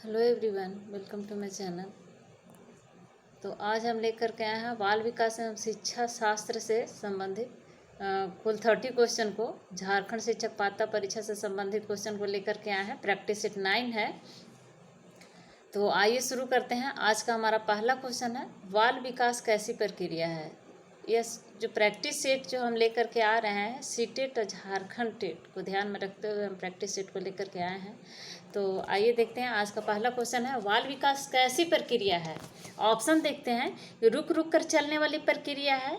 Hello everyone, welcome to my channel. तो आज हम लेकर के आए हैं बाल विकास एवं शिक्षा शास्त्र से संबंधित कुल 30 क्वेश्चन को, झारखंड शिक्षक पात्रता परीक्षा से संबंधित क्वेश्चन को लेकर के आए हैं। प्रैक्टिस सेट 9 है। तो आइए शुरू करते हैं। आज का हमारा पहला क्वेश्चन है, बाल विकास कैसी प्रक्रिया है। यह जो प्रैक्टिस सेट जो हम लेकर के आ रहे हैं, सीटेट और झारखंड टेट को ध्यान में रखते हुए हम प्रैक्टिस सेट को लेकर के आए हैं। तो आइए देखते हैं। आज का पहला क्वेश्चन है, बाल विकास कैसी प्रक्रिया है। ऑप्शन देखते हैं, रुक रुक कर चलने वाली प्रक्रिया है,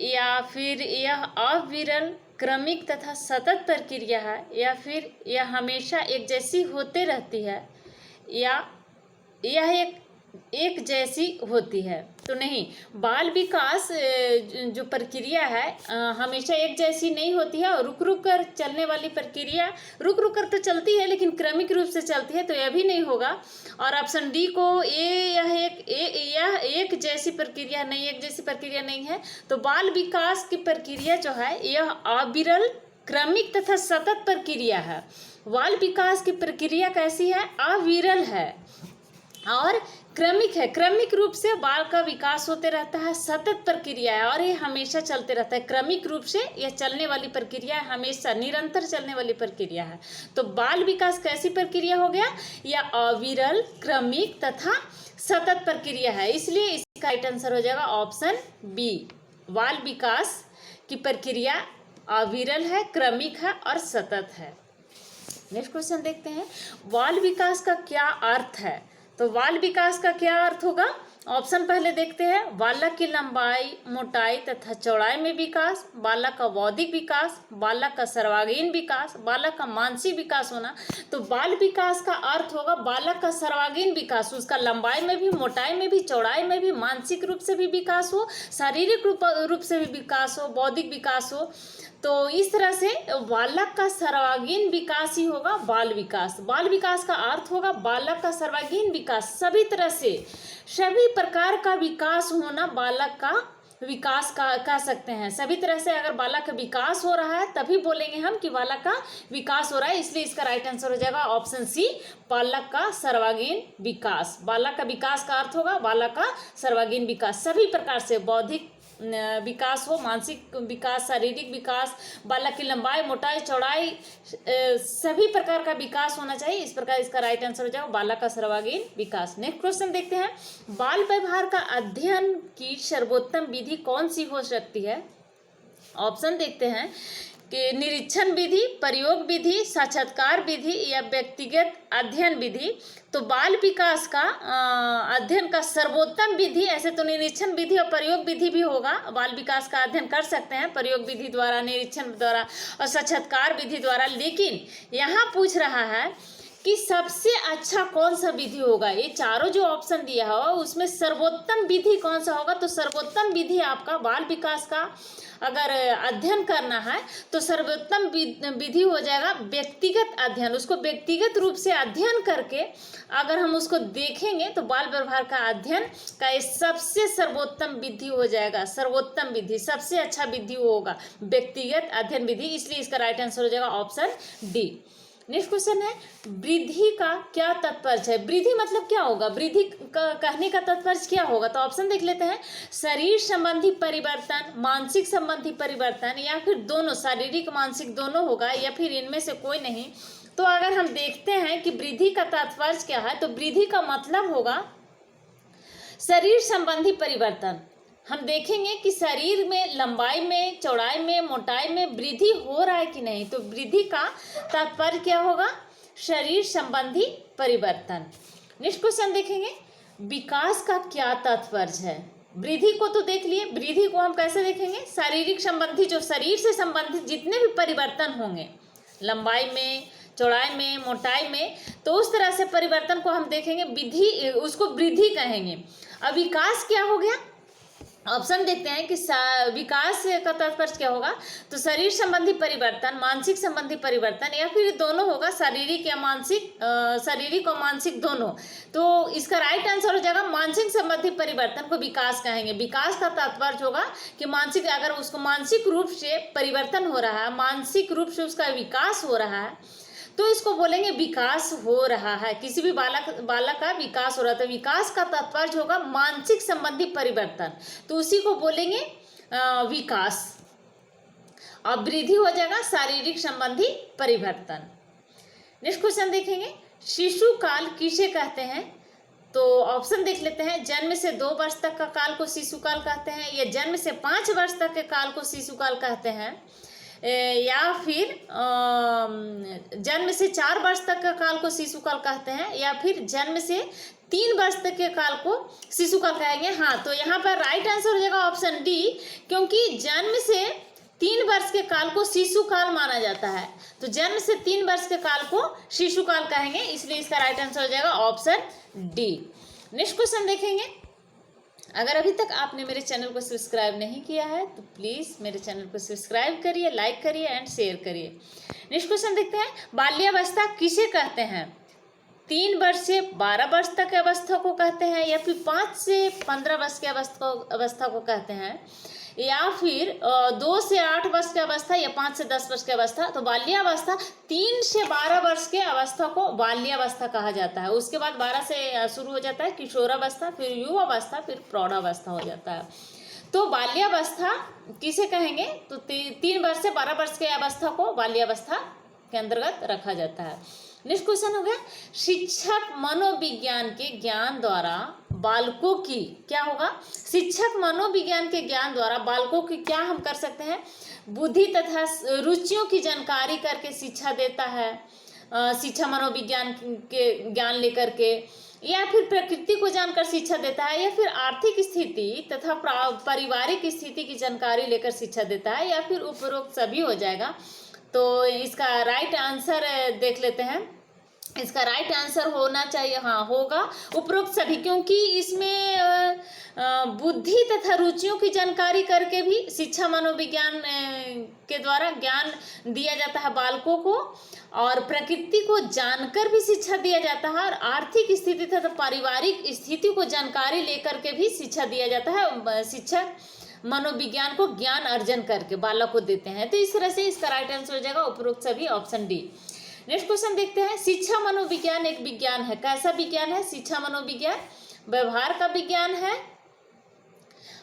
या फिर यह अविरल क्रमिक तथा सतत प्रक्रिया है, या फिर यह हमेशा एक जैसी होते रहती है, या यह एक जैसी होती है। तो नहीं, बाल विकास जो प्रक्रिया है हमेशा एक जैसी नहीं होती है, और रुक रुक कर चलने वाली प्रक्रिया रुक रुक कर तो चलती है लेकिन क्रमिक रूप से चलती है, तो यह भी नहीं होगा। और ऑप्शन डी को यह एक जैसी प्रक्रिया नहीं, एक जैसी प्रक्रिया नहीं है। तो बाल विकास की प्रक्रिया जो है यह अविरल क्रमिक तथा सतत प्रक्रिया है। बाल विकास की प्रक्रिया कैसी है? अविरल है और क्रमिक है। क्रमिक रूप से बाल का विकास होते रहता है, सतत प्रक्रिया है और ये हमेशा चलते रहता है। क्रमिक रूप से यह चलने वाली प्रक्रिया है, हमेशा निरंतर चलने वाली प्रक्रिया है। तो बाल विकास कैसी प्रक्रिया हो गया? यह अविरल क्रमिक तथा सतत प्रक्रिया है, इसलिए इसका राइट आंसर हो जाएगा ऑप्शन बी। बाल विकास की प्रक्रिया अविरल है, क्रमिक है और सतत है। नेक्स्ट क्वेश्चन देखते हैं, बाल विकास का क्या अर्थ है। तो बाल विकास का क्या अर्थ होगा? ऑप्शन पहले देखते हैं, बालक की लंबाई, मोटाई तथा चौड़ाई में विकास, बालक का बौद्धिक विकास, बालक का सर्वांगीण विकास, बालक का मानसिक विकास होना। तो बाल विकास का अर्थ होगा बालक का सर्वांगीण विकास, उसका लंबाई में भी, मोटाई में भी, चौड़ाई में भी, मानसिक रूप से भी विकास हो, शारीरिक रूप से भी विकास हो, बौद्धिक विकास हो। तो इस तरह से बालक का सर्वांगीण विकास ही होगा बाल विकास। बाल विकास का अर्थ होगा बालक का सर्वांगीण विकास, सभी तरह से, सभी प्रकार का विकास होना बालक का विकास का कह सकते हैं। सभी तरह से अगर बालक का विकास हो रहा है तभी बोलेंगे हम कि बालक का विकास हो रहा है, इसलिए इसका राइट आंसर हो जाएगा ऑप्शन सी, बालक का सर्वांगीण विकास। बालक का विकास का अर्थ होगा बालक का सर्वांगीण विकास, सभी प्रकार से बौद्धिक विकास हो, मानसिक विकास, शारीरिक विकास, बालक की लंबाई, मोटाई, चौड़ाई, सभी प्रकार का विकास होना चाहिए। इस प्रकार इसका राइट आंसर हो जाएगा बालक का सर्वांगीण विकास। नेक्स्ट क्वेश्चन देखते हैं, बाल व्यवहार का अध्ययन की सर्वोत्तम विधि कौन सी हो सकती है। ऑप्शन देखते हैं कि निरीक्षण विधि, प्रयोग विधि, साक्षात्कार विधि या व्यक्तिगत अध्ययन विधि। तो बाल विकास का अध्ययन का सर्वोत्तम विधि, ऐसे तो निरीक्षण विधि और प्रयोग विधि भी होगा, बाल विकास का अध्ययन कर सकते हैं प्रयोग विधि द्वारा, निरीक्षण द्वारा और साक्षात्कार विधि द्वारा, लेकिन यहाँ पूछ रहा है कि सबसे अच्छा कौन सा विधि होगा। ये चारों जो ऑप्शन दिया हो उसमें सर्वोत्तम विधि कौन सा होगा? तो सर्वोत्तम विधि आपका बाल विकास का अगर अध्ययन करना है तो सर्वोत्तम विधि हो जाएगा व्यक्तिगत अध्ययन। उसको व्यक्तिगत रूप से अध्ययन करके अगर हम उसको देखेंगे तो बाल व्यवहार का अध्ययन का ये सबसे सर्वोत्तम विधि हो जाएगा। सर्वोत्तम विधि, सबसे अच्छा विधि होगा व्यक्तिगत अध्ययन विधि, इसलिए इसका राइट आंसर हो जाएगा ऑप्शन डी। नेक्स्ट क्वेश्चन है, वृद्धि का क्या तात्पर्य है। वृद्धि मतलब क्या होगा? वृद्धि का कहने का तात्पर्य क्या होगा? तो ऑप्शन देख लेते हैं, शरीर संबंधी परिवर्तन, मानसिक संबंधी परिवर्तन, या फिर दोनों, शारीरिक मानसिक दोनों होगा, या फिर इनमें से कोई नहीं। तो अगर हम देखते हैं कि वृद्धि का तात्पर्य क्या है, तो वृद्धि का मतलब होगा शरीर संबंधी परिवर्तन। हम देखेंगे कि शरीर में लंबाई में, चौड़ाई में, मोटाई में वृद्धि हो रहा है कि नहीं। तो वृद्धि का तात्पर्य क्या होगा? शरीर संबंधी परिवर्तन। नेक्स्ट क्वेश्चन देखेंगे, विकास का क्या तात्पर्य है। वृद्धि को तो देख लिए, वृद्धि को हम कैसे देखेंगे? शारीरिक संबंधी, जो शरीर से संबंधित जितने भी परिवर्तन होंगे, लंबाई में, चौड़ाई में, मोटाई में, तो उस तरह से परिवर्तन को हम देखेंगे, विधि, उसको वृद्धि कहेंगे। अब विकास क्या हो गया? ऑप्शन देखते हैं कि विकास का तात्पर्य क्या होगा। तो शरीर संबंधी परिवर्तन, मानसिक संबंधी परिवर्तन, या फिर दोनों होगा, शारीरिक या मानसिक, शारीरिक और मानसिक दोनों। तो इसका राइट आंसर हो जाएगा मानसिक संबंधी परिवर्तन को विकास कहेंगे। विकास का तात्पर्य होगा कि मानसिक, अगर उसको मानसिक रूप से परिवर्तन हो रहा है, मानसिक रूप से उसका विकास हो रहा है, तो इसको बोलेंगे विकास हो रहा है, किसी भी बालक का विकास हो रहा है। तो विकास का तात्पर्य होगा मानसिक संबंधी परिवर्तन, तो उसी को बोलेंगे विकास। और वृद्धि हो जाएगा शारीरिक संबंधी परिवर्तन। नेक्स्ट क्वेश्चन देखेंगे, शिशु काल किसे कहते हैं? तो ऑप्शन देख लेते हैं, जन्म से 2 वर्ष तक का काल को शिशु काल कहते हैं, या जन्म से 5 वर्ष तक के काल को शिशु काल कहते हैं, या फिर जन्म से 4 वर्ष तक का काल को शिशु काल कहते हैं, या फिर जन्म से 3 वर्ष तक के काल को शिशु काल कहेंगे। हाँ, तो यहाँ पर राइट आंसर हो जाएगा ऑप्शन डी, क्योंकि जन्म से 3 वर्ष के काल को शिशु काल माना जाता है, तो जन्म से 3 वर्ष के काल को शिशु काल कहेंगे, इसलिए इसका राइट आंसर हो जाएगा ऑप्शन डी। नेक्स्ट क्वेश्चन देखेंगे, अगर अभी तक आपने मेरे चैनल को सब्सक्राइब नहीं किया है तो प्लीज़ मेरे चैनल को सब्सक्राइब करिए, लाइक करिए एंड शेयर करिए। नेक्स्ट क्वेश्चन देखते हैं, बाल्यावस्था किसे कहते हैं? 3 वर्ष से 12 वर्ष तक की अवस्था को कहते हैं, या फिर 5 से 15 वर्ष की अवस्था को कहते हैं, या फिर 2 से 8 वर्ष की अवस्था, या 5 से 10 वर्ष की अवस्था। तो बाल्यावस्था 3 से 12 वर्ष के अवस्था को बाल्यावस्था कहा जाता है। उसके बाद 12 से शुरू हो जाता है किशोरावस्था, फिर युवावस्था, फिर प्रौढ़ावस्था हो जाता है। तो बाल्यावस्था किसे कहेंगे? तो 3 वर्ष से 12 वर्ष की अवस्था को बाल्यावस्था के अंतर्गत रखा जाता है। नेक्स्ट क्वेश्चन हो गया, शिक्षक मनोविज्ञान के ज्ञान द्वारा बालकों की क्या होगा? शिक्षक मनोविज्ञान के ज्ञान द्वारा बालकों की क्या हम कर सकते हैं? बुद्धि तथा रुचियों की जानकारी करके शिक्षा देता है, शिक्षा मनोविज्ञान के ज्ञान लेकर के, या फिर प्रकृति को जानकर शिक्षा देता है, या फिर आर्थिक स्थिति तथा पारिवारिक स्थिति की जानकारी लेकर शिक्षा देता है, या फिर उपरोक्त सभी हो जाएगा। तो इसका राइट आंसर देख लेते हैं, इसका राइट आंसर होना चाहिए, हाँ होगा उपरोक्त सभी, क्योंकि इसमें बुद्धि तथा रुचियों की जानकारी करके भी शिक्षा मनोविज्ञान के द्वारा ज्ञान दिया जाता है बालकों को, और प्रकृति को जानकर भी शिक्षा दिया जाता है, और आर्थिक स्थिति तथा पारिवारिक स्थिति को जानकारी लेकर के भी शिक्षा दिया जाता है। शिक्षक मनोविज्ञान को ज्ञान अर्जन करके बालक को देते हैं। तो इस तरह से इसका राइट आंसर हो जाएगा उपरोक्त सभी, ऑप्शन डी। नेक्स्ट क्वेश्चन देखते हैं, शिक्षा मनोविज्ञान एक विज्ञान है, कैसा विज्ञान है? शिक्षा मनोविज्ञान व्यवहार का विज्ञान है,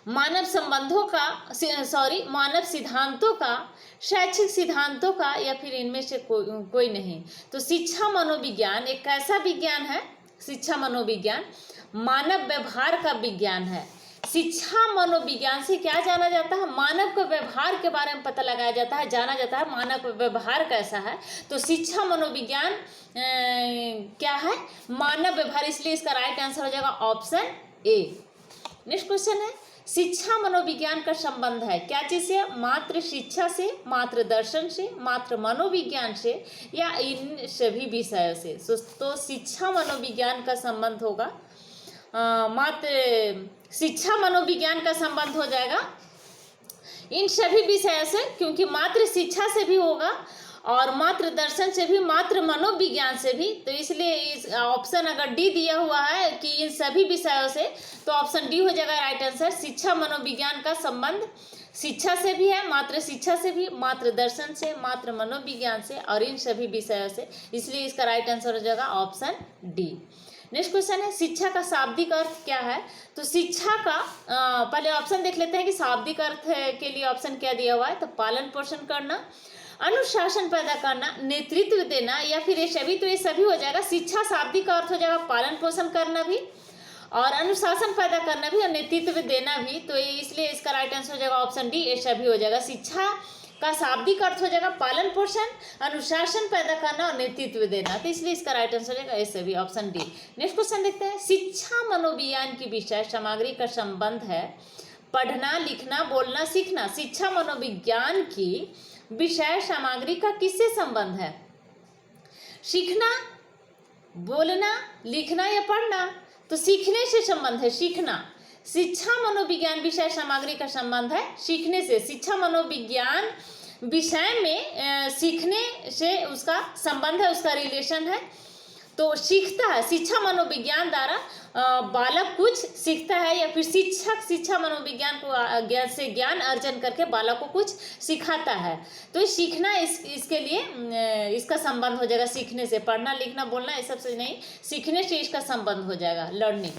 मानव संबंधों का मानव सिद्धांतों का, शैक्षिक सिद्धांतों का, या फिर इनमें से कोई नहीं। तो शिक्षा मनोविज्ञान एक कैसा विज्ञान है? शिक्षा मनोविज्ञान मानव व्यवहार का विज्ञान है। शिक्षा मनोविज्ञान से क्या जाना जाता है? मानव के व्यवहार के बारे में पता लगाया जाता है, जाना जाता है मानव का व्यवहार कैसा है। तो शिक्षा मनोविज्ञान क्या है? मानव व्यवहार, इसलिए इसका राइट आंसर हो जाएगा ऑप्शन ए। नेक्स्ट क्वेश्चन है, शिक्षा मनोविज्ञान का संबंध है क्या चीज से? मात्र शिक्षा से, मात्र दर्शन से, मात्र मनोविज्ञान से, या इन सभी विषयों से? तो शिक्षा मनोविज्ञान का संबंध होगा मात्र शिक्षा मनोविज्ञान का संबंध हो जाएगा इन सभी विषयों से, क्योंकि मात्र शिक्षा से भी होगा और मात्र दर्शन से भी, मात्र मनोविज्ञान से भी। तो इसलिए इस ऑप्शन अगर डी दिया हुआ है कि इन सभी विषयों से, तो ऑप्शन डी हो जाएगा राइट आंसर। शिक्षा मनोविज्ञान का संबंध शिक्षा से भी है, मात्र शिक्षा से भी, मात्र दर्शन से, मात्र मनोविज्ञान से, और इन सभी विषयों से, इसलिए इसका राइट आंसर हो जाएगा ऑप्शन डी। नेक्स्ट क्वेश्चन है, शिक्षा का शाब्दिक अर्थ क्या है? तो शिक्षा का पहले ऑप्शन देख लेते हैं कि शाब्दिक अर्थ के लिए ऑप्शन क्या दिया हुआ है। तो पालन पोषण करना, अनुशासन पैदा करना, नेतृत्व देना, या फिर ये सभी। तो ये सभी हो जाएगा। शिक्षा शाब्दिक अर्थ हो जाएगा पालन पोषण करना भी, और अनुशासन पैदा करना भी, और नेतृत्व देना भी। तो ये इसलिए इसका राइट आंसर हो जाएगा ऑप्शन डी, ये सभी हो जाएगा। शिक्षा का शाब्दिक अर्थ हो जाएगा पालन पोषण, अनुशासन पैदा करना और नेतृत्व देना। तो इसलिए इसका राइट आंसर हो जाएगा ये सभी, ऑप्शन डी। नेक्स्ट क्वेश्चन देखते हैं, शिक्षा मनोविज्ञान की विषय सामग्री का संबंध है पढ़ना, लिखना, बोलना, सीखना। शिक्षा मनोविज्ञान की विषय सामग्री का किससे संबंध है? सीखना, बोलना, लिखना या पढ़ना? तो सीखने से संबंध है, सीखना। शिक्षा मनोविज्ञान विषय सामग्री का संबंध है सीखने से। शिक्षा मनोविज्ञान विषय में सीखने से उसका संबंध है, उसका रिलेशन है। तो सीखता है, शिक्षा मनोविज्ञान द्वारा बालक कुछ सीखता है, या फिर शिक्षक शिक्षा मनोविज्ञान को ज्ञान से ज्ञान अर्जन करके बालक को कुछ सिखाता है। तो सीखना इसके लिए इसका संबंध हो जाएगा सीखने से। पढ़ना लिखना बोलना ये सब से नहीं, सीखने से इसका संबंध हो जाएगा, लर्निंग।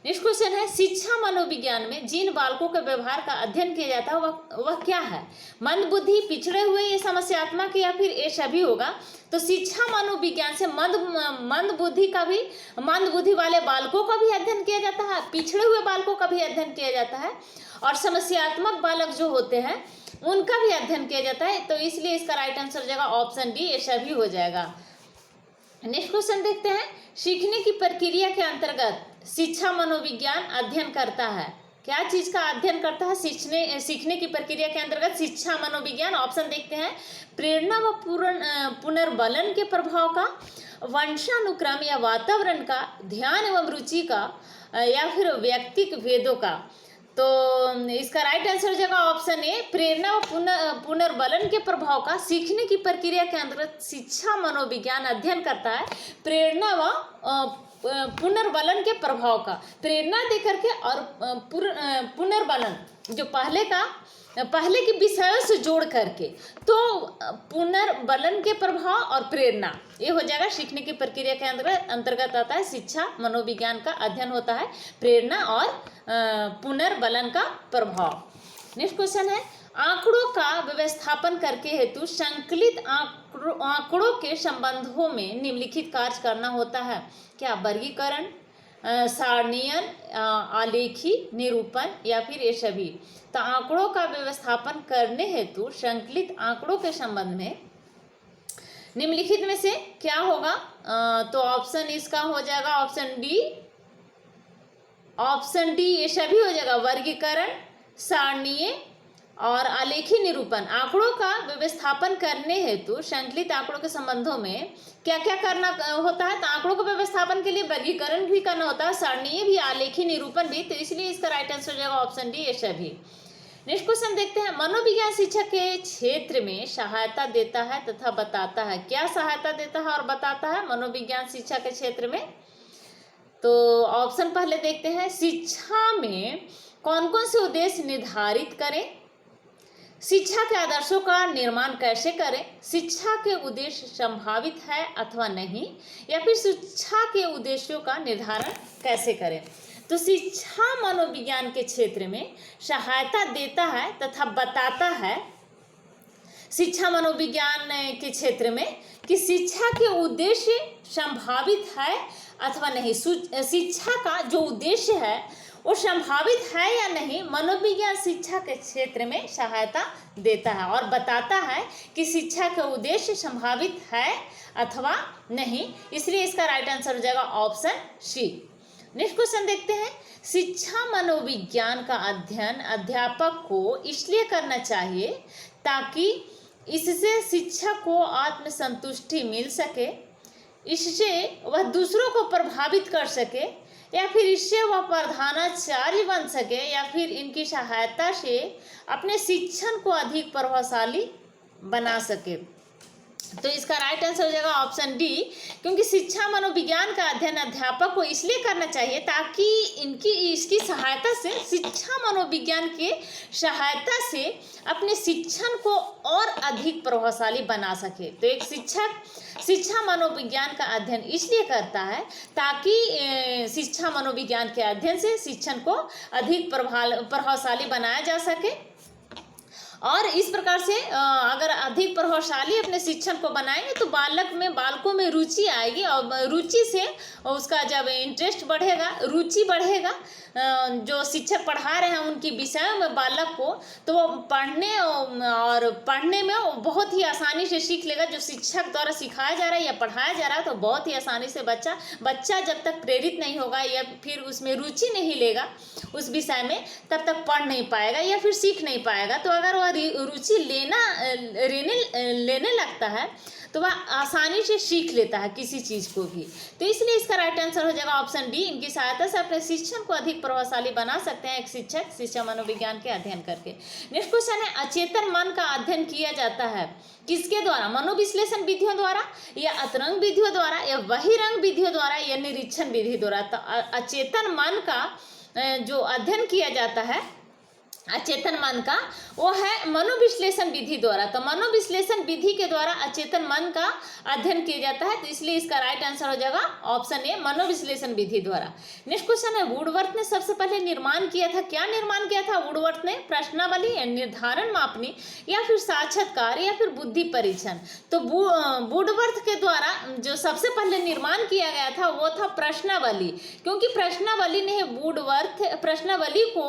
नेक्स्ट क्वेश्चन है, शिक्षा मनोविज्ञान में जिन बालकों के व्यवहार का अध्ययन किया जाता है वह क्या है? मंदबुद्धि, पिछड़े हुए, ये समस्यात्मक, या फिर ये सभी होगा? तो शिक्षा मनोविज्ञान से मंदबुद्धि वाले बालकों का भी अध्ययन किया जाता है, पिछड़े हुए बालकों का भी अध्ययन किया जाता है, और समस्यात्मक बालक जो होते हैं उनका भी अध्ययन किया जाता है। तो इसलिए इसका राइट आंसर हो जाएगा ऑप्शन डी, ये सभी हो जाएगा। नेक्स्ट क्वेश्चन देखते हैं, सीखने की प्रक्रिया के अंतर्गत शिक्षा मनोविज्ञान अध्ययन करता है? क्या चीज का अध्ययन करता है सीखने की प्रक्रिया के अंतर्गत शिक्षा मनोविज्ञान? ऑप्शन देखते हैं, प्रेरणा व पुनर्बलन के प्रभाव का, वंशानुक्रम या वातावरण का, ध्यान एवं रुचि का, या फिर व्यक्तिक भेदों का। तो इसका राइट आंसर हो जाएगा ऑप्शन ए, प्रेरणा व पुनर्बलन के प्रभाव का सीखने की प्रक्रिया के अंतर्गत शिक्षा मनोविज्ञान अध्ययन करता है। प्रेरणा व पुनर्बलन के प्रभाव का, प्रेरणा देकर के और पुनर्बलन जो पहले के विषयों से जोड़ करके, तो पुनर्बलन के प्रभाव और प्रेरणा, ये हो जाएगा सीखने की प्रक्रिया के अंतर्गत आता है। शिक्षा मनोविज्ञान का अध्ययन होता है प्रेरणा और पुनर्बलन का प्रभाव। नेक्स्ट क्वेश्चन है, आंकड़ों का व्यवस्थापन करके हेतु संकलित आंकड़ों के संबंधों में निम्नलिखित कार्य करना होता है? क्या? वर्गीकरण, सारणीयन, आलेखी, निरूपण, या फिर ये सभी? तो आंकड़ों का व्यवस्थापन करने हेतु संकलित आंकड़ों के संबंध में निम्नलिखित में से क्या होगा? तो ऑप्शन इसका हो जाएगा ऑप्शन डी, ये सभी हो जाएगा, वर्गीकरण, सारणीय और आलेखी निरूपण। आंकड़ों का व्यवस्थापन करने हेतु संकलित आंकड़ों के संबंधों में क्या क्या करना होता है? तो आंकड़ों के व्यवस्थापन के लिए वर्गीकरण भी करना होता है, सारणीय भी, आलेखी निरूपण भी। तो इसलिए इसका राइट आंसर हो जाएगा ऑप्शन डी, ये सभी। नेक्स्ट क्वेश्चन देखते हैं, मनोविज्ञान शिक्षा के क्षेत्र में सहायता देता है तथा बताता है? क्या सहायता देता है और बताता है मनोविज्ञान शिक्षा के क्षेत्र में? तो ऑप्शन पहले देखते हैं, शिक्षा में कौन कौन से उद्देश्य निर्धारित करें, शिक्षा के आदर्शों का निर्माण कैसे करें, शिक्षा के उद्देश्य संभावित है अथवा नहीं, या फिर शिक्षा के उद्देश्यों का निर्धारण कैसे करें? तो शिक्षा मनोविज्ञान के क्षेत्र में सहायता देता है तथा बताता है शिक्षा मनोविज्ञान के क्षेत्र में कि शिक्षा के उद्देश्य संभावित है अथवा नहीं, शिक्षा का जो उद्देश्य है वो संभावित है या नहीं, मनोविज्ञान शिक्षा के क्षेत्र में सहायता देता है और बताता है कि शिक्षा का उद्देश्य संभावित है अथवा नहीं। इसलिए इसका राइट आंसर हो जाएगा ऑप्शन सी। नेक्स्ट क्वेश्चन देखते हैं, शिक्षा मनोविज्ञान का अध्ययन अध्यापक को इसलिए करना चाहिए ताकि इससे शिक्षक को आत्मसंतुष्टि मिल सके, इससे वह दूसरों को प्रभावित कर सके, या फिर इससे वह प्रधानाचार्य बन सके, या फिर इनकी सहायता से अपने शिक्षण को अधिक प्रभावशाली बना सके। तो इसका राइट आंसर हो जाएगा ऑप्शन डी, क्योंकि शिक्षा मनोविज्ञान का अध्ययन अध्यापक को इसलिए करना चाहिए ताकि इसकी सहायता से, शिक्षा मनोविज्ञान के सहायता से अपने शिक्षण को और अधिक प्रभावशाली बना सके। तो एक शिक्षक शिक्षा मनोविज्ञान का अध्ययन इसलिए करता है ताकि शिक्षा मनोविज्ञान के अध्ययन से शिक्षण को अधिक प्रभावशाली बनाया जा सके, और इस प्रकार से अगर अधिक प्रभावशाली अपने शिक्षण को बनाएंगे तो बालकों में रुचि आएगी, और रुचि से उसका जब इंटरेस्ट बढ़ेगा, रुचि बढ़ेगा, जो शिक्षक पढ़ा रहे हैं उनकी विषयों में बालक को, तो वो पढ़ने में वो बहुत ही आसानी से सीख लेगा। जो शिक्षक द्वारा सिखाया जा रहा है या पढ़ाया जा रहा है तो बहुत ही आसानी से बच्चा जब तक प्रेरित नहीं होगा या फिर उसमें रुचि नहीं लेगा उस विषय में, तब तक पढ़ नहीं पाएगा या फिर सीख नहीं पाएगा। तो अगर वह रुचि लेने लगता है तो वह आसानी से सीख लेता है किसी चीज़ को भी। तो इसलिए इसका राइट आंसर हो जाएगा ऑप्शन डी। इनकी सहायता से अपने शिक्षण को अधिक प्रभावशाली बना सकते हैं एक शिक्षक शिक्षा मनोविज्ञान के अध्ययन करके। नेक्स्ट क्वेश्चन है, अचेतन मन का अध्ययन किया जाता है किसके द्वारा? मनोविश्लेषण विधियों द्वारा, या अतरंग विधियों द्वारा, या बहिरंग विधियों द्वारा, या निरीक्षण विधि द्वारा। तो अचेतन मन का जो अध्ययन किया जाता है अचेतन मन का, वो है मनोविश्लेषण विधि द्वारा। तो मनोविश्लेषण विधि के द्वारा अचेतन मन का अध्ययन किया जाता है। तो इसलिए इसका राइट आंसर हो जाएगा ऑप्शन ए, मनोविश्लेषण विधि द्वारा। नेक्स्ट क्वेश्चन है, वुडवर्थ ने सबसे पहले निर्माण किया था, क्या निर्माण किया था वुडवर्थ ने? प्रश्नावली या निर्धारण मापनी, या फिर साक्षात्कार, या फिर बुद्धि परीक्षण। तो वुडवर्थ के द्वारा जो सबसे पहले निर्माण किया गया था वो था प्रश्नावली, क्योंकि प्रश्नावली ने प्रश्नावली को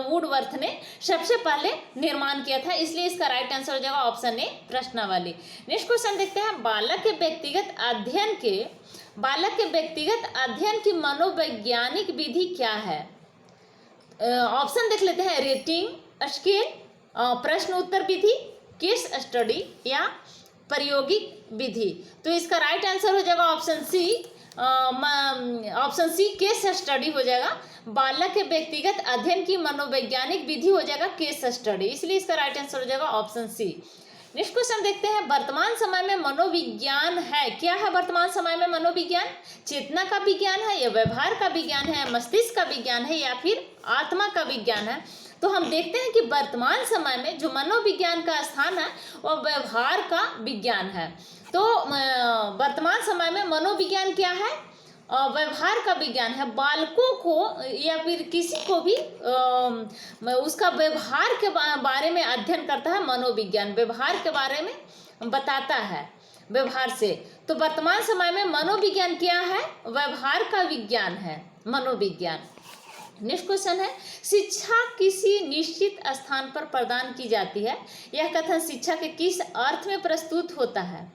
वुडवर्थ ने सबसे पहले निर्माण किया था। इसलिए इसका राइट आंसर हो जाएगा ऑप्शन ए, प्रश्नावली। नेक्स्ट क्वेश्चन देखते हैं, बालक के व्यक्तिगत अध्ययन की मनोवैज्ञानिक विधि क्या है? ऑप्शन देख लेते हैं, रेटिंग स्केल, प्रश्न उत्तर विधि, केस स्टडी, या प्रायोगिक विधि। तो इसका राइट आंसर हो जाएगा ऑप्शन सी, केस स्टडी हो जाएगा। बालक के व्यक्तिगत अध्ययन की मनोवैज्ञानिक विधि हो जाएगा केस स्टडी। इसलिए इसका राइट आंसर हो जाएगा ऑप्शन सी। नेक्स्ट क्वेश्चन देखते हैं, वर्तमान समय में मनोविज्ञान है, क्या है वर्तमान समय में मनोविज्ञान? चेतना का विज्ञान है, या व्यवहार का विज्ञान है, मस्तिष्क का विज्ञान है, या फिर आत्मा का विज्ञान है? तो हम देखते हैं कि वर्तमान समय में जो मनोविज्ञान का स्थान है वह व्यवहार का विज्ञान है। तो वर्तमान समय में मनोविज्ञान क्या है? व्यवहार का विज्ञान है। बालकों को या फिर किसी को भी उसका व्यवहार के बारे में अध्ययन करता है मनोविज्ञान, व्यवहार के बारे में बताता है व्यवहार से। तो वर्तमान समय में मनोविज्ञान क्या है? व्यवहार का विज्ञान है मनोविज्ञान। नेक्स्ट क्वेश्चन है, शिक्षा किसी निश्चित स्थान पर प्रदान की जाती है, यह कथन शिक्षा के किस अर्थ में प्रस्तुत होता है?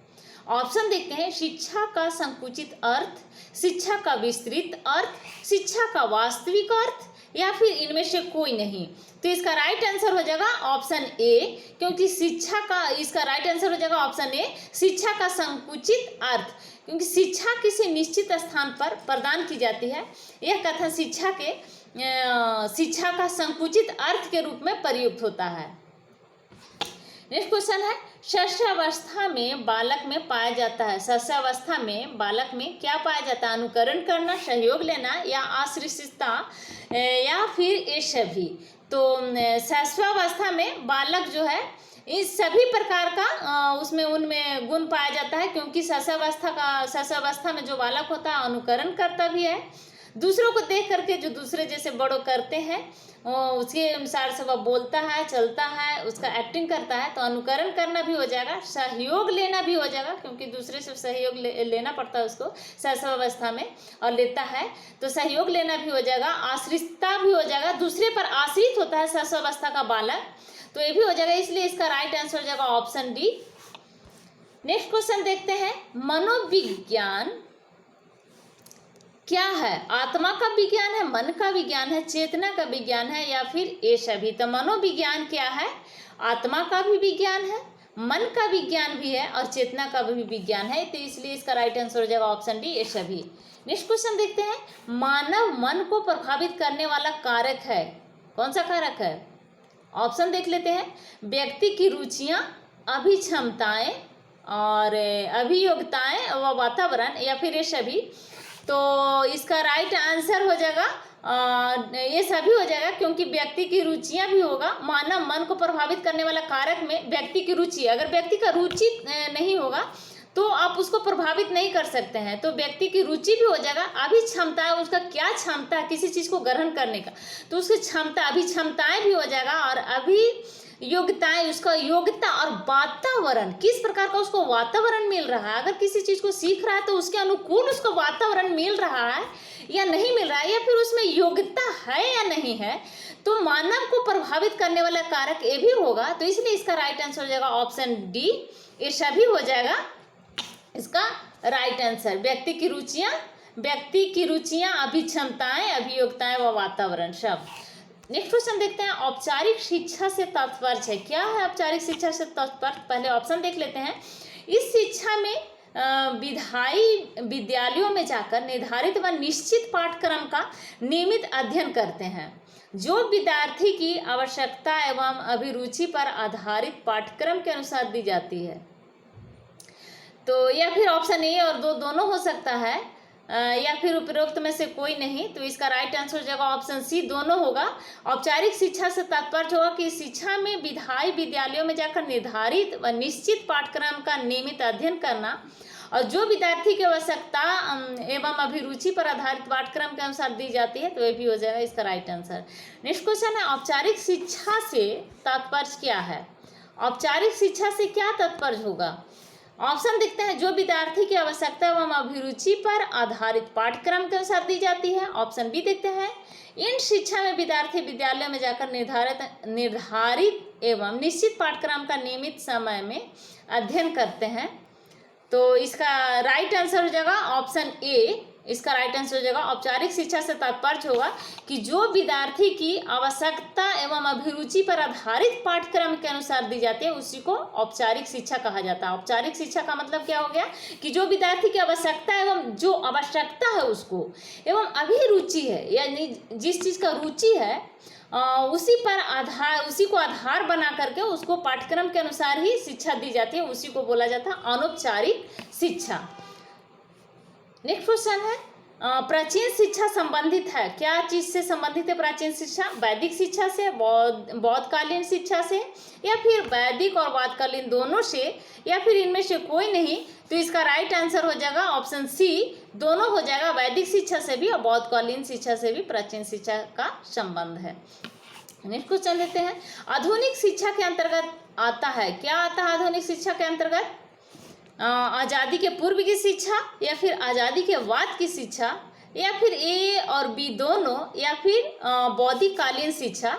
ऑप्शन देखते हैं, शिक्षा का संकुचित अर्थ, शिक्षा का विस्तृत अर्थ, शिक्षा का वास्तविक अर्थ, या फिर इनमें से कोई नहीं। तो इसका राइट आंसर हो जाएगा ऑप्शन ए, क्योंकि इसका राइट आंसर हो जाएगा ऑप्शन ए, शिक्षा का संकुचित अर्थ, क्योंकि शिक्षा किसी निश्चित स्थान पर प्रदान की जाती है। यह कथन शिक्षा का संकुचित अर्थ के रूप में प्रयुक्त होता है। नेक्स्ट क्वेश्चन है, शस्यावस्था में बालक में पाया जाता है, शस्यावस्था में बालक में क्या पाया जाता है? अनुकरण करना, सहयोग लेना, या आश्रितता, या फिर ये सभी। तो शस्यावस्था में बालक जो है इस सभी प्रकार का उनमें गुण पाया जाता है, क्योंकि शस्यावस्था में जो बालक होता है अनुकरण करता भी है, दूसरों को देख करके जो दूसरे जैसे बड़ों करते हैं उसके अनुसार से वह बोलता है, चलता है, उसका एक्टिंग करता है। तो अनुकरण करना भी हो जाएगा, सहयोग लेना भी हो जाएगा, क्योंकि दूसरे से सहयोग लेना पड़ता है उसको शस्यावस्था में, और लेता है तो सहयोग लेना भी हो जाएगा, आश्रितता भी हो जाएगा, दूसरे पर आश्रित होता है शस्यावस्था का बालक, तो ये भी हो जाएगा। इसलिए इसका राइट आंसर हो जाएगा ऑप्शन डी। नेक्स्ट क्वेश्चन देखते हैं, मनोविज्ञान क्या है? आत्मा का विज्ञान है, मन का विज्ञान है, चेतना का विज्ञान है, या फिर ये सभी? तो मनोविज्ञान क्या है? आत्मा का भी विज्ञान है, मन का विज्ञान भी है, और चेतना का भी विज्ञान है। तो इसलिए इसका राइट आंसर हो जाएगा ऑप्शन डी, ये सभी। नेक्स्ट क्वेश्चन देखते हैं, मानव मन को प्रभावित करने वाला कारक है, कौन सा कारक है? ऑप्शन देख लेते हैं, व्यक्ति की रुचियां, अभिक्षमताएं, और अभियोग्यताएं व वातावरण, या फिर ये सभी? तो इसका राइट आंसर हो जाएगा ये सभी हो जाएगा, क्योंकि व्यक्ति की रुचियां भी होगा। मानव मन को प्रभावित करने वाला कारक में व्यक्ति की रुचि, अगर व्यक्ति का रुचि नहीं होगा तो आप उसको प्रभावित नहीं कर सकते हैं, तो व्यक्ति की रुचि भी हो जाएगा। अभी क्षमता है, उसका क्या क्षमता है किसी चीज़ को ग्रहण करने का, तो उसकी क्षमता, अभी क्षमताएं भी हो जाएगा, और अभी योग्यताएं, उसका योग्यता, और वातावरण, किस प्रकार का उसको वातावरण मिल रहा है, अगर किसी चीज़ को सीख रहा है तो उसके अनुकूल उसको वातावरण मिल रहा है या नहीं मिल रहा है, या फिर उसमें योग्यता है या नहीं है, तो मानव को प्रभावित करने वाला कारक ये भी होगा। तो इसलिए इसका राइट आंसर हो जाएगा ऑप्शन डी, ये सभी हो जाएगा इसका राइट आंसर। व्यक्ति की रुचियां, अभिक्षमताएं, अभियोग्यताएं व वातावरण सब। नेक्स्ट क्वेश्चन देखते हैं, औपचारिक शिक्षा से तात्पर्य है, क्या है औपचारिक शिक्षा से तात्पर्य? पहले ऑप्शन देख लेते हैं, इस शिक्षा में विधायी विद्यालयों में जाकर निर्धारित व निश्चित पाठ्यक्रम का नियमित अध्ययन करते हैं, जो विद्यार्थी की आवश्यकता एवं अभिरुचि पर आधारित पाठ्यक्रम के अनुसार दी जाती है। तो या फिर ऑप्शन ए और दोनों हो सकता है, या फिर उपरोक्त में से कोई नहीं। तो इसका राइट आंसर हो जाएगा ऑप्शन सी, दोनों होगा। औपचारिक शिक्षा से तात्पर्य होगा कि शिक्षा में विधायी विद्यालयों में जाकर निर्धारित व निश्चित पाठ्यक्रम का नियमित अध्ययन करना और जो विद्यार्थी की आवश्यकता एवं अभिरुचि पर आधारित पाठ्यक्रम के अनुसार दी जाती है, तो ये भी हो जाएगा इसका राइट आंसर। नेक्स्ट क्वेश्चन है, औपचारिक शिक्षा से तात्पर्य क्या है? औपचारिक शिक्षा से क्या तात्पर्य होगा? ऑप्शन देखते हैं, जो विद्यार्थी की आवश्यकता एवं अभिरुचि पर आधारित पाठ्यक्रम के अनुसार दी जाती है। ऑप्शन बी देखते हैं, इन शिक्षा में विद्यार्थी विद्यालय में जाकर निर्धारित एवं निश्चित पाठ्यक्रम का नियमित समय में अध्ययन करते हैं। तो इसका राइट आंसर हो जाएगा ऑप्शन ए, इसका राइट आंसर हो जाएगा औपचारिक शिक्षा से तात्पर्य होगा कि जो विद्यार्थी की आवश्यकता एवं अभिरुचि पर आधारित पाठ्यक्रम के अनुसार दी जाती है, उसी को औपचारिक शिक्षा कहा जाता है। औपचारिक शिक्षा का मतलब क्या हो गया कि जो विद्यार्थी की आवश्यकता एवं जो आवश्यकता है उसको एवं अभिरुचि है, यानी जिस चीज़ का रुचि है उसी को आधार बना करके उसको पाठ्यक्रम के अनुसार ही शिक्षा दी जाती है, उसी को बोला जाता है अनौपचारिक शिक्षा। नेक्स्ट क्वेश्चन है, प्राचीन शिक्षा संबंधित है, क्या चीज से संबंधित है प्राचीन शिक्षा? वैदिक शिक्षा से, बौद्धकालीन शिक्षा से, या फिर वैदिक और बौद्धकालीन दोनों से, या फिर इनमें से कोई नहीं। तो इसका राइट आंसर हो जाएगा ऑप्शन सी, दोनों हो जाएगा। वैदिक शिक्षा से भी और बौद्धकालीन शिक्षा से भी प्राचीन शिक्षा का संबंध है। नेक्स्ट क्वेश्चन लेते हैं, आधुनिक शिक्षा के अंतर्गत आता है, क्या आता है आधुनिक शिक्षा के अंतर्गत? आज़ादी के पूर्व की शिक्षा, या फिर आज़ादी के बाद की शिक्षा, या फिर ए और बी दोनों, या फिर बौद्धिककालीन शिक्षा।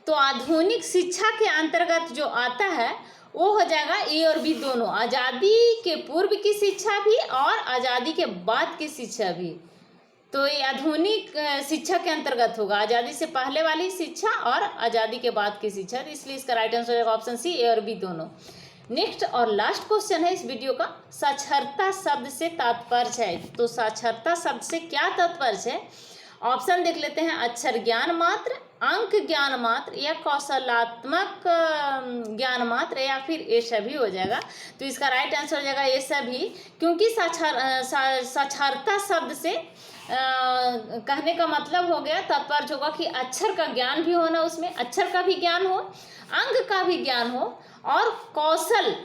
तो आधुनिक शिक्षा के अंतर्गत जो आता है वो हो जाएगा ए और बी दोनों, आज़ादी के पूर्व की शिक्षा भी और आज़ादी के बाद की शिक्षा भी। तो ये आधुनिक शिक्षा के अंतर्गत होगा, आज़ादी से पहले वाली शिक्षा और आज़ादी के बाद की शिक्षा। इसलिए इसका राइट आंसर हो जाएगा ऑप्शन सी, ए और बी दोनों। नेक्स्ट और लास्ट क्वेश्चन है इस वीडियो का, साक्षरता शब्द से तात्पर्य है। तो साक्षरता शब्द से क्या तात्पर्य है? ऑप्शन देख लेते हैं, अक्षर ज्ञान मात्र, अंक ज्ञान मात्र, या कौशलात्मक ज्ञान मात्र, या फिर ये सभी हो जाएगा। तो इसका राइट आंसर हो जाएगा ये सभी, क्योंकि साक्षरता शब्द से कहने का मतलब हो गया, तात्पर्य होगा कि अक्षर का ज्ञान भी होना, उसमें अक्षर का भी ज्ञान हो, अंक का भी ज्ञान हो, और कौशल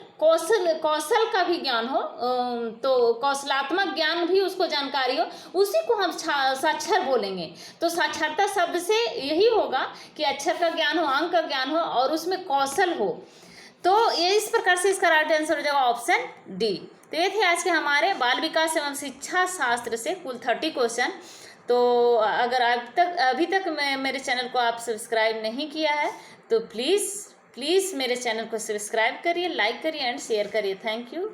का भी ज्ञान हो, तो कौशलात्मक ज्ञान भी उसको जानकारी हो, उसी को हम साक्षर बोलेंगे। तो साक्षरता शब्द से यही होगा कि अक्षर का ज्ञान हो, अंक का ज्ञान हो और उसमें कौशल हो। तो ये इस प्रकार से इसका राइट आंसर हो जाएगा ऑप्शन डी। तो ये थे आज के हमारे बाल विकास एवं शिक्षा शास्त्र से कुल 30 क्वेश्चन। तो अगर अभी तक मेरे चैनल को आप सब्सक्राइब नहीं किया है तो प्लीज़ मेरे चैनल को सब्सक्राइब करिए, लाइक करिए एंड शेयर करिए। Thank you.